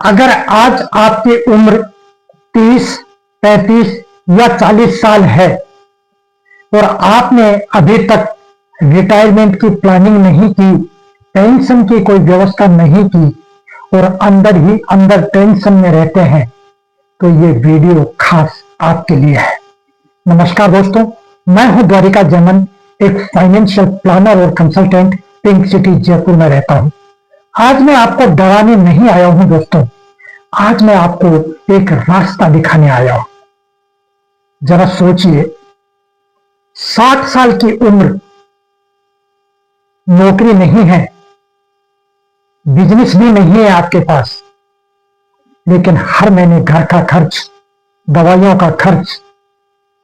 अगर आज आपकी उम्र 30, 35 या 40 साल है और आपने अभी तक रिटायरमेंट की प्लानिंग नहीं की, पेंशन की कोई व्यवस्था नहीं की और अंदर ही अंदर टेंशन में रहते हैं, तो ये वीडियो खास आपके लिए है। नमस्कार दोस्तों, मैं हूं द्वारिका जमन, एक फाइनेंशियल प्लानर और कंसल्टेंट, पिंक सिटी जयपुर में रहता हूं। आज मैं आपको डराने नहीं आया हूं दोस्तों, आज मैं आपको एक रास्ता दिखाने आया हूं। जरा सोचिए, 60 साल की उम्र, नौकरी नहीं है, बिजनेस भी नहीं है आपके पास, लेकिन हर महीने घर का खर्च, दवाइयों का खर्च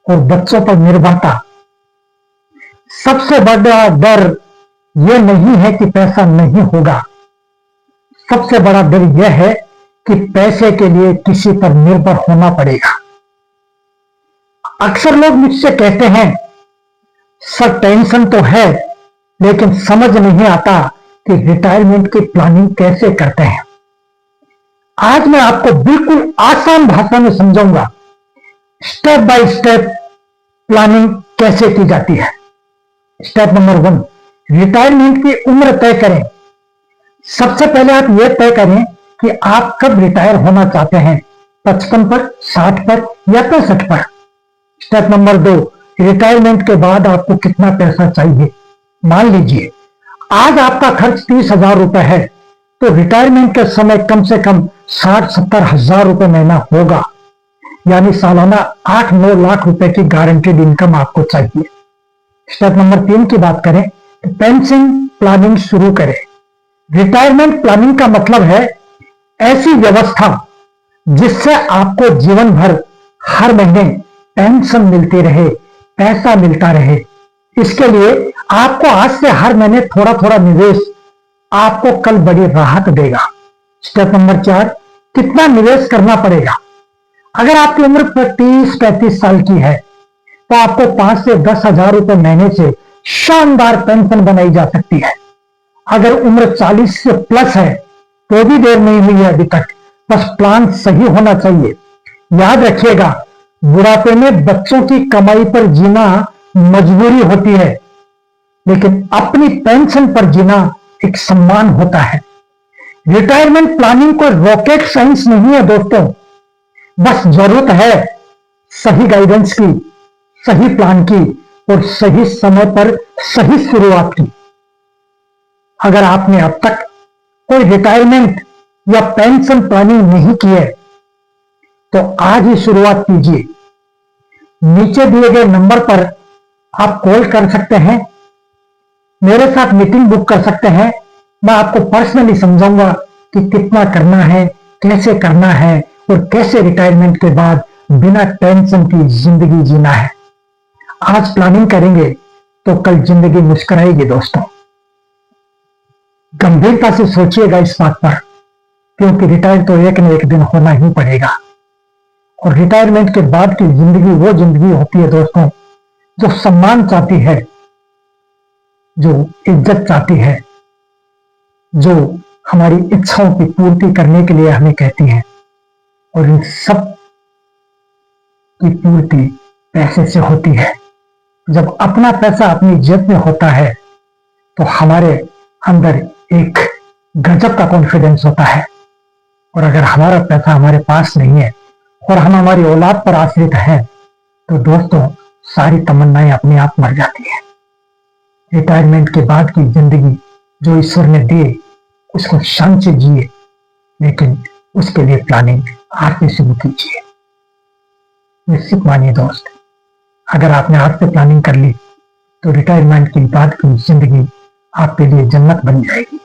और बच्चों पर निर्भरता। सबसे बड़ा डर यह नहीं है कि पैसा नहीं होगा, सबसे बड़ा डर यह है कि पैसे के लिए किसी पर निर्भर होना पड़ेगा। अक्सर लोग मुझसे कहते हैं, सर टेंशन तो है लेकिन समझ नहीं आता कि रिटायरमेंट की प्लानिंग कैसे करते हैं। आज मैं आपको बिल्कुल आसान भाषा में समझाऊंगा, स्टेप बाय स्टेप प्लानिंग कैसे की जाती है। स्टेप नंबर 1, रिटायरमेंट की उम्र तय करें। सबसे पहले आप यह तय करें कि आप कब रिटायर होना चाहते हैं, 55 पर, 60 पर या 65 पर। स्टेप नंबर 2, रिटायरमेंट के बाद आपको कितना पैसा चाहिए। मान लीजिए आज आपका खर्च 30,000 रुपए है, तो रिटायरमेंट के समय कम से कम 60-70 हजार रुपए महीना होगा, यानी सालाना 8-9 लाख रुपए की गारंटेड इनकम आपको चाहिए। स्टेप नंबर 3 की बात करें तो पेंशन प्लानिंग शुरू करें। रिटायरमेंट प्लानिंग का मतलब है ऐसी व्यवस्था जिससे आपको जीवन भर हर महीने पेंशन मिलती रहे, पैसा मिलता रहे। इसके लिए आपको आज से हर महीने थोड़ा थोड़ा निवेश आपको कल बड़ी राहत देगा। स्टेप नंबर 4, कितना निवेश करना पड़ेगा। अगर आपकी उम्र 30-35 साल की है तो आपको 5 से 10 हजार रुपए महीने से शानदार पेंशन बनाई जा सकती है। अगर उम्र 40 से प्लस है तो भी देर नहीं हुई है अभी तक, बस प्लान सही होना चाहिए। याद रखिएगा, बुढ़ापे में बच्चों की कमाई पर जीना मजबूरी होती है, लेकिन अपनी पेंशन पर जीना एक सम्मान होता है। रिटायरमेंट प्लानिंग कोई रॉकेट साइंस नहीं है दोस्तों, बस जरूरत है सही गाइडेंस की, सही प्लान की और सही समय पर सही शुरुआत की। अगर आपने अब तक कोई रिटायरमेंट या पेंशन प्लानिंग नहीं की है तो आज ही शुरुआत कीजिए। नीचे दिए गए नंबर पर आप कॉल कर सकते हैं, मेरे साथ मीटिंग बुक कर सकते हैं। मैं आपको पर्सनली समझाऊंगा कि कितना करना है, कैसे करना है और कैसे रिटायरमेंट के बाद बिना टेंशन की जिंदगी जीना है। आज प्लानिंग करेंगे तो कल जिंदगी मुस्कुराएगी दोस्तों। गंभीरता से सोचिएगा इस बात पर, क्योंकि रिटायर तो एक न एक दिन होना ही पड़ेगा। और रिटायरमेंट के बाद की जिंदगी वो जिंदगी होती है दोस्तों जो सम्मान चाहती है, जो इज्जत चाहती है, जो हमारी इच्छाओं की पूर्ति करने के लिए हमें कहती है। और इन सब की पूर्ति पैसे से होती है। जब अपना पैसा अपनी जेब में होता है तो हमारे अंदर एक गजब का कॉन्फिडेंस होता है। और अगर हमारा पैसा हमारे पास नहीं है और हम हमारी औलाद पर आश्रित हैं, तो दोस्तों सारी तमन्नाएं अपने आप मर जाती है। रिटायरमेंट के बाद की जिंदगी जो ईश्वर ने दी, उसको शान से जिए, लेकिन उसके लिए प्लानिंग आज से शुरू कीजिए। निश्चित मानिए दोस्त, अगर आपने आज से प्लानिंग कर ली तो रिटायरमेंट के बाद की जिंदगी आपके लिए जन्नत बन जाएगी।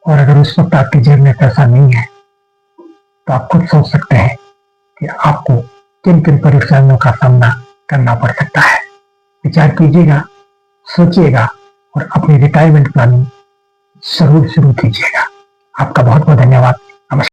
और अगर उस वक्त आपकी जेब में पैसा नहीं है तो आप खुद सोच सकते हैं कि आपको किन किन परेशानियों का सामना करना पड़ सकता है। विचार कीजिएगा, सोचिएगा और अपनी रिटायरमेंट प्लानिंग जरूर शुरू कीजिएगा। आपका बहुत बहुत धन्यवाद।